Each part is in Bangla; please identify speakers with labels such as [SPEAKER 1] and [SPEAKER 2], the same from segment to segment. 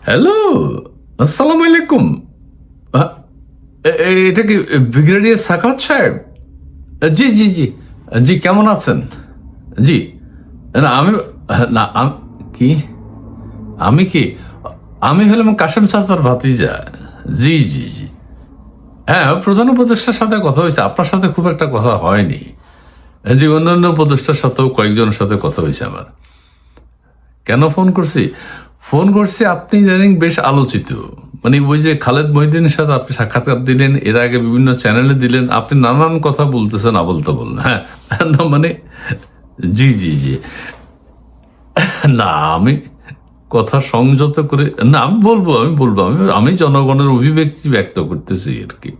[SPEAKER 1] হ্যালো, আসসালামু আলাইকুম। আ, এটা কি ব্রিগেডিয়ার সাখাওয়াত সাহেব? জি জি জি। জি, কেমন আছেন? জি। না আমি না কি আমি কি আমি হলাম কাশেম চাচার ভাতিজা। জি জি জি। হ্যাঁ, প্রধান উপদেষ্টার সাথে কথা হয়েছে, আপনার সাথে খুব একটা কথা হয়নি। জি, অন্যান্য উপদেষ্টার সাথেও কয়েকজনের সাথে কথা হয়েছে আমার। কেন ফোন করছি? ফোন করছি, আপনি জানেন বেশ আলোচিত। মানে ওই যে খালেদ মহিউদ্দিনের সাথে আপনি সাক্ষাৎকার দিলেন, এর আগে বিভিন্ন চ্যানেলে দিলেন, আপনি নানান কথা বলতেছেন আবোল তাবোল। হ্যাঁ, না মানে জি জি জি। না আমি কথা সংযত করে না, আমি জনগণের অভিব্যক্তি ব্যক্ত করতেছি আর কি।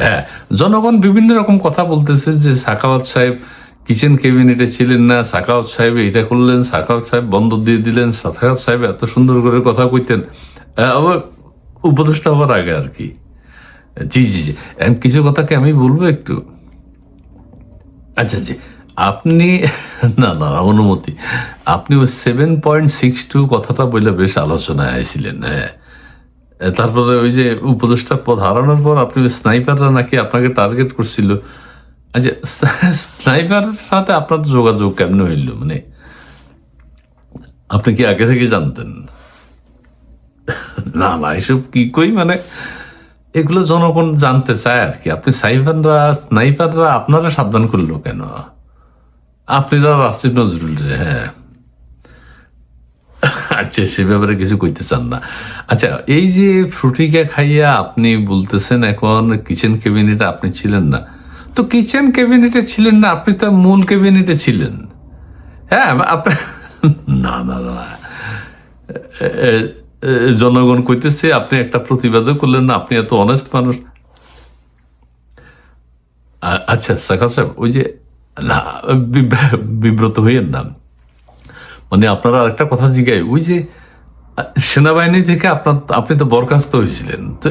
[SPEAKER 1] হ্যাঁ, জনগণ বিভিন্ন রকম কথা বলতেছে যে সাখাওয়াত সাহেব কিচেন ক্যাবিনেটে ছিলেন না, সাখাওয়াত সাহেব এটা করলেন, সাখাওয়াত সাহেব বন্ধ দিয়ে দিলেন, সাখাওয়াত সাহেব এত সুন্দর করে কথা কইতেন। আবার উপদেষ্টা হওয়ার আগে আর কি। জি জি জি। এখন কিছু কথাকে আমি বলবো একটু। আচ্ছা জি। আপনি না না না, অনুমতি। আপনি ওই 7.62 কথাটা বলে বেশ আলোচনায় আইছিলেন। হ্যাঁ, তারপরে ওই যে উপদেষ্টা পদ হারানোর পর আপনি ওই স্নাইপাররা নাকি আপনাকে টার্গেট করছিল। আচ্ছা, স্নাইপারের সাথে আপনার যোগাযোগ কেমন হইল? মানে আপনি কি আগে থেকে জানতেন? না না, এসব কি কই মানে এগুলো জনগণ জানতে চায় আর কি। আপনি স্নাইপাররা আপনারা সাবধান করলো কেন? আপনারা রাষ্ট্রীয় নজরুল রে, হ্যাঁ। আচ্ছা, সে ব্যাপারে কিছু কইতে চান না। আচ্ছা, এই যে ফ্রুটিকা খাইয়া আপনি বলতেছেন এখন কিচেন ক্যাবিনেটে আপনি ছিলেন না। তো কিচেন ক্যাবিনেটে ছিলেন না, আপনি তো মূল ক্যাবিনেটে ছিলেন। হ্যাঁ, আপনি না না না, এ, জনগণ কইতেছে আপনি একটা প্রতিবাদও করলেন না, আপনি এত অনেস্ট মানুষ। আচ্ছা সাকা সাহেব, ওই যে না, বিব্রত হইয়েন না। মানে আপনারা আরেকটা কথা জিগাই, ওই যে সেনাবাহিনী থেকে আপনি তো বরখাস্ত হয়েছিলেন, তো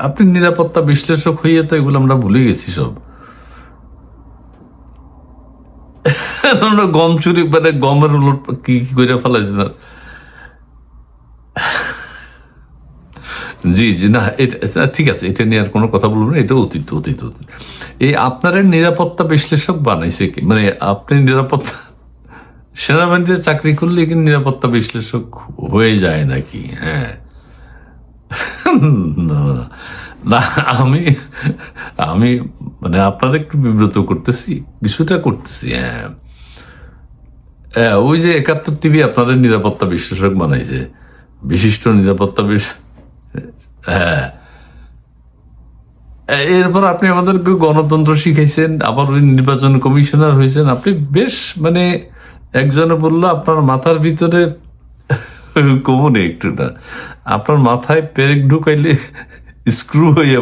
[SPEAKER 1] আপনি নিরাপত্তা বিশ্লেষক হইয়ে তো এগুলো আমরা ভুলে গেছি সব। আমরা গম চুরি মানে গমের উলট কি কি করে ফেলাইছি না। জি জি, না এটা ঠিক আছে, এটা নিয়ে আর কোনো কথা বলবো না, এটা অতীত অতীত অতীত। এই আপনার নিরাপত্তা বিশ্লেষক বানাইছে কি? মানে আপনি নিরাপত্তা সেনাবাহিনীতে চাকরি করলে কি নিরাপত্তা বিশ্লেষক হয়ে যায় নাকি? হ্যাঁ, না না, আমি আমি মানে আপনার একটু বিব্রত করতেছি, কিছুটা করতেছি। হ্যাঁ, ওই যে 71 টিভি আপনাদের নিরাপত্তা বিশ্লেষক বানাইছে, বিশিষ্ট নিরাপত্তা হ্যাঁ। এরপর আপনি আমাদেরকে গণতন্ত্র শিখাইছেন, আবার ওই নির্বাচন কমিশনার হয়েছেন আপনি। বেশ মানে একজনে বললো আপনার মাথার ভিতরে কমনে একটু না, আপনার মাথায় পেরেক ঢুকাইলে স্ক্রু হইয়া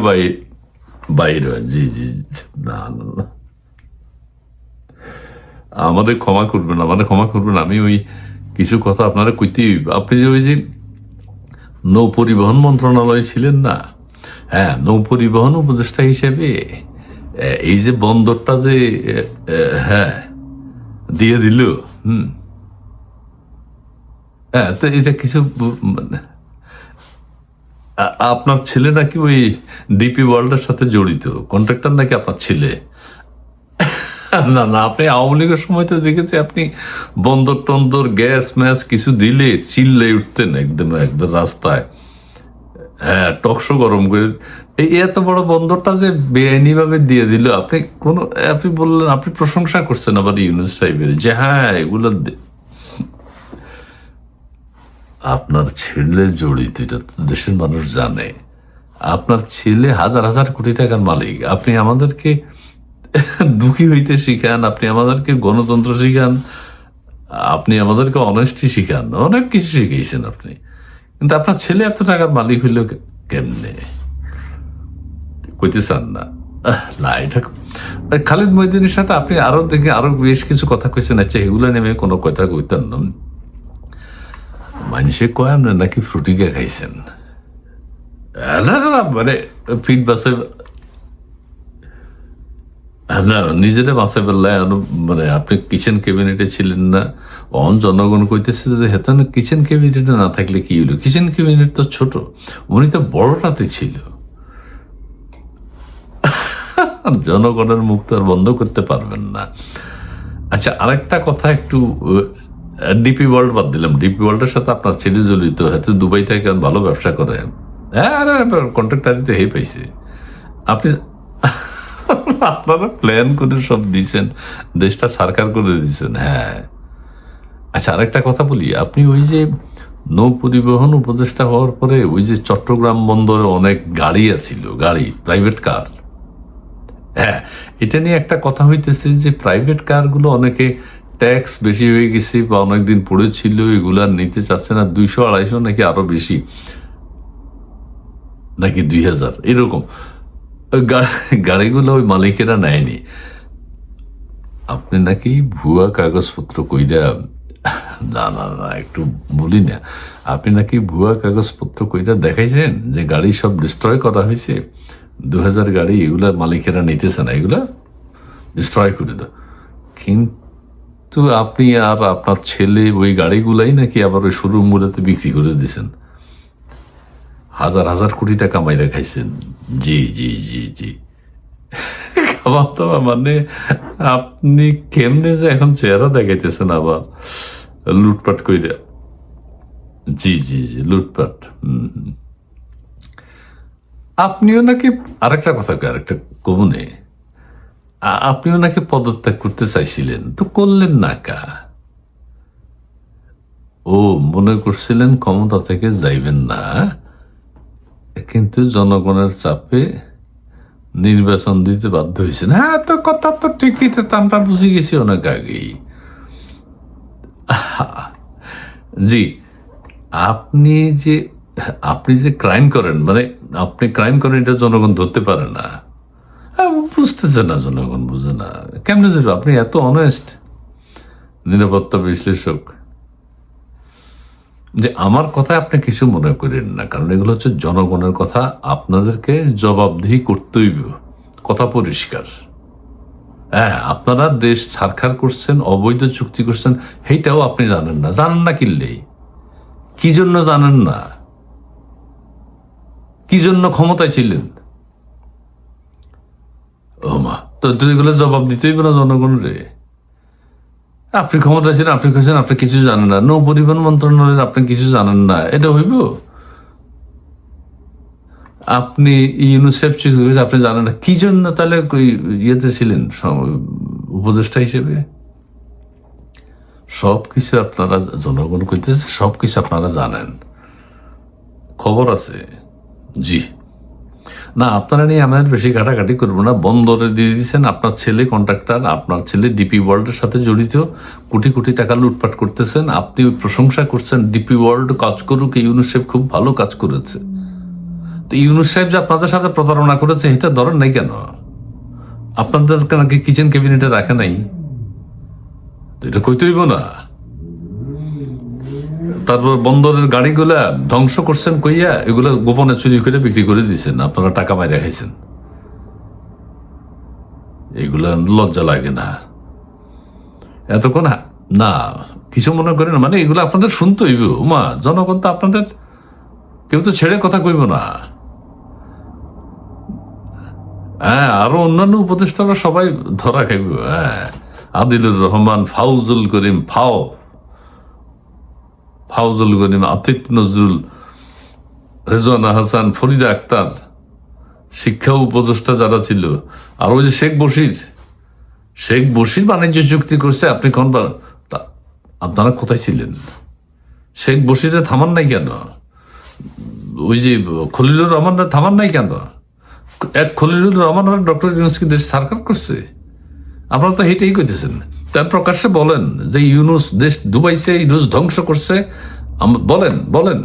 [SPEAKER 1] বাইর হয়। জি জি জি। না না না, আমাদের ক্ষমা করবেন, আমাদের ক্ষমা করবেন। আমি ওই কিছু কথা আপনারা কইতে হইব। আপনি যে ওই যে নৌ পরিবহন মন্ত্রণালয়ে ছিলেন না, হ্যাঁ, নৌ পরিবহন উপদেষ্টা হিসেবে এই যে বন্দরটা যে হ্যাঁ দিয়ে দিল। হুম। হ্যাঁ, তো এটা কিছু মানে আপনার ছেলে নাকি ওই ডিপি ওয়ার্ল্ডের সাথে জড়িত, কন্ট্রাক্টর নাকি আপনার ছেলে? না না, আপনি আওয়ামী লীগের সময় তো দেখেছি আপনি বন্দর টন্দর গ্যাস ম্যাস কিছু দিলে চিল্লে উঠতেন একদম একদম রাস্তায়। হ্যাঁ, টকশো গরম করে। এই এত বড় বন্দরটা যে বেআইনি ভাবে দিয়ে দিল, আপনি বললেন, আপনি প্রশংসা করছেন আবার ইউনুস সাহেবের যে হ্যাঁ এগুলো আপনার ছেলে জড়িত, এটা তো দেশের মানুষ জানে। আপনার ছেলে হাজার হাজার কোটি টাকার মালিক। আপনি আমাদেরকে দুঃখী হইতে শিখান, আপনি আমাদেরকে গণতন্ত্র শিখান, আপনি আমাদেরকে অনেস্টি শিখান, অনেক কিছু শিখিয়েছেন আপনি। কিন্তু আপনার ছেলে এত টাকার মালিক হইল কেমনে? কইতে চান না? না, এটা খালিদ মহিউদ্দিনের সাথে আপনি আরো বেশ কিছু কথা কইছেন। আচ্ছা, এগুলো নেমে কোনো কথা কইতেন না। মানুষে কয় আপনার নাকি ফ্রুটিকা খাইছেন। না না না, মানে ফিট বাসে না, নিজেরা বাঁচাই পেলে মানে আপনি কিচেন ক্যাবিনেটে ছিলেন না, জনগণ কইতেছে যে হেতন কিচেন ক্যাবিনেটে না থাকলে কি হলো, কিচেন ক্যাবিনেট তো ছোট, উনি তো বড়টাতে ছিল। জনগণের মুখ তো আর বন্ধ করতে পারবেন না। আচ্ছা, আরেকটা কথা একটু, ডিপি ওয়ার্ল্ড বাদ দিলাম, ডিপি ওয়ার্ল্ডের সাথে আপনার ছেলে জড়িত, হয়তো দুবাই থেকে ভালো ব্যবসা করে, হ্যাঁ কন্ট্রাক্টারিতে হে পাইছে। আপনি আপনারা প্ল্যান করে সব দিচ্ছেন, দেশটা সরকার করে দিচ্ছেন। হ্যাঁ, আচ্ছা আরেকটা কথা বলি, আপনি ওই যে নৌ পরিবহন উপদেষ্টা হওয়ার পরে ওই যে চট্টগ্রাম বন্দরে অনেক গাড়ি আছিল, গাড়ি প্রাইভেট কার, হ্যাঁ, এটা নিয়ে একটা কথা হইতেছে যে প্রাইভেট কারগুলো অনেকে ট্যাক্স বেশি হয়ে গেছে বা অনেকদিন পড়েছিল, এগুলো আর নিতে চাচ্ছে না, 200-250 নাকি আরো বেশি, নাকি 2000 এরকম গাড়িগুলো ওই মালিকেরা নেয়নি। আপনি নাকি ভুয়া কাগজপত্র কইরা, না না না একটু বলি না, আপনি নাকি ভুয়া কাগজপত্র কইরা দেখাইছেন যে গাড়ি সব ডিস্ট্রয় করা হয়েছে, 2000 গাড়ি, এগুলা মালিকেরা নিতেছে না, এগুলা ডিস্ট্রয় করে দাও। কিন্তু আপনি আর আপনার ছেলে ওই গাড়িগুলাই নাকি আবার ওই শোরুম গুলোতে বিক্রি করে দিয়েছেন, হাজার হাজার কোটি টাকা মাইরা খাইছেন। জি জি জি জি, খাবার দাবার মানে আপনি কেমনে যে এখন চেহারা দেখাইতেছেন আবার লুটপাট কইরা। জি জি জি, লুটপাট। আপনিও নাকি, আরেকটা কথা আরেকটা কমনে, আপনিও নাকি পদত্যাগ করতে চাইছিলেন, তো করলেন না কা? ও মনে করছিলেন ক্ষমতা থেকে যাইবেন না, কিন্তু জনগণের চাপে নির্বাচন দিতে বাধ্য হয়েছেন। হ্যাঁ, তো কথা তো ঠিকই, তো আমরা বুঝে গেছি অনেক আগেই। জি, আপনি যে আপনি যে ক্রাইম করেন, মানে আপনি ক্রাইম করেন, এটা জনগণ ধরতে পারে না, বুঝতেছে না, জনগণ বুঝে না, কেমনে যাবে? আপনি এত অনেস্ট নিরাপত্তা বিশ্লেষক যে আমার কথা আপনি কিছু মনে করেন না, কারণ এগুলো হচ্ছে জনগণের কথা, আপনাদেরকে জবাবদিহি করতেই, কথা পরিষ্কার। হ্যাঁ, আপনারা দেশ ছারখার করছেন, অবৈধ চুক্তি করছেন, সেইটাও আপনি জানেন না, জানেন না কিনলেই, কি জন্য জানেন না, কি জন্য ক্ষমতায় ছিলেন? ও মা, তো এগুলো জবাব দিতেই না জনগণরে। আপনি ক্ষমতায় ছিলেন, আপনি কেছেন, আপনি কিছু জানেন না, নৌ পরিবহন মন্ত্রণালয়ের আপনি কিছু জানেন না, এটা হইব? আপনি ইউনিসেফ আপনি জানেন না, কি জন্য তাহলে ইয়েতে ছিলেন উপদেষ্টা হিসেবে? সবকিছু আপনারা, জনগণ কইতেছে সবকিছু আপনারা জানেন, খবর আছে। জি না, আপনারা নিয়ে আমাদের বেশি ঘাটাঘাটি করবো না, বন্দরে দিয়ে দিচ্ছেন, আপনার ছেলে কন্ট্রাক্টর, আপনার ছেলে ডিপি ওয়ার্ল্ডের সাথে জড়িত, কোটি কোটি টাকা লুটপাট করতেছেন, আপনি ওই প্রশংসা করছেন ডিপি ওয়ার্ল্ড কাজ করুক, ইউনিসেফ খুব ভালো কাজ করেছে, তো ইউনিসেফ যে আপনাদের সাথে প্রতারণা করেছে এটা ধরেন নাই কেন? আপনাদেরকে নাকি কিচেন ক্যাবিনেটে রাখে নাই, তো এটা কইতে হইব না? তারপর বন্দরের গাড়িগুলা ধ্বংস করছেন কইয়া এগুলো গোপনে চুরি করে বিক্রি করে দিচ্ছেন, আপনারা টাকা মাইরা খাইছেন, এগুলা লজ্জা লাগে না? এতক্ষণ না কিছু মনে করেন, মানে এগুলো আপনাদের শুনতে হইব, মা জনগণ তো আপনাদের, কেউ তো ছেড়ে কথা কইব না। হ্যাঁ, আরো অন্যান্য উপদেষ্টারা সবাই ধরা খাইব। হ্যাঁ, আদিলুর রহমান, ফাউজুল করিম, ফাউজুল করিম, আতিফ নজরুল, রেজওয়ানা হাসান, ফরিদা আক্তার, শিক্ষা উপদেষ্টা যারা ছিল, আর ওই যে শেখ বশির বাণিজ্য চুক্তি করছে, আপনি কোন, আপনারা কোথায় ছিলেন? শেখ বশিরে থামান নাই কেন? ওই যে খলিলুর রহমান থামান নাই কেন? এক খলিলুর রহমান আর ডক্টর ইউনুসকে দেশ সরকার করছে, আপনারা তো হেঁটেই কইতেছেন, তার প্রকাশ্যে বলেন যে ইউনুস দেশ ডুবাইছে, ইউনুস ধ্বংস করছে, বলেন বলেন,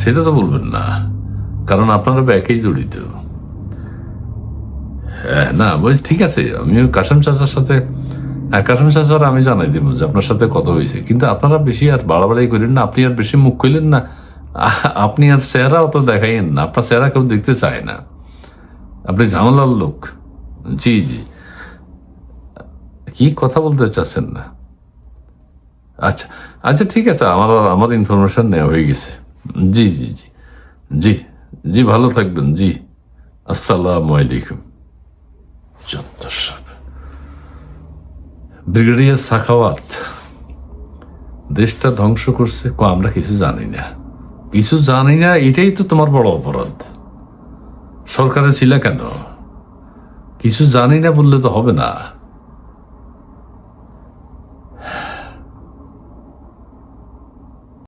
[SPEAKER 1] সেটা তো বলবেন না, কারণ আপনারা ব্যাকেই জড়িত। হ্যাঁ না বলছি, ঠিক আছে, আমিও কাসেম চাচার সাথে, কাসেম চাচার আমি জানাই দিব যে আপনার সাথে কথা হয়েছে, কিন্তু আপনারা বেশি আর বাড়াবাড়ি করেন না, আপনি আর বেশি মুখ কইলেন না, আপনি আর চেহারা অত দেখাইন না, আপনার চেহারা কেউ দেখতে চায় না, আপনি ঝামেলার লোক। জি জি, কি কথা বলতে চাচ্ছেন না? আচ্ছা আচ্ছা, ঠিক আছে, আমার আমার ইনফরমেশন নেওয়া হয়ে গেছে। জি জি জি জি জি, ভালো থাকবেন। জি, আসসালামু আলাইকুম। যত সব। ব্রিগেডিয়ার সাখাওয়াত দেশটা ধ্বংস করছে, আমরা কিছু জানি না, কিছু জানি না, এটাই তো তোমার বড় অপরাধ। সরকারে ছিল কেন? কিছু জানি না বললে তো হবে না।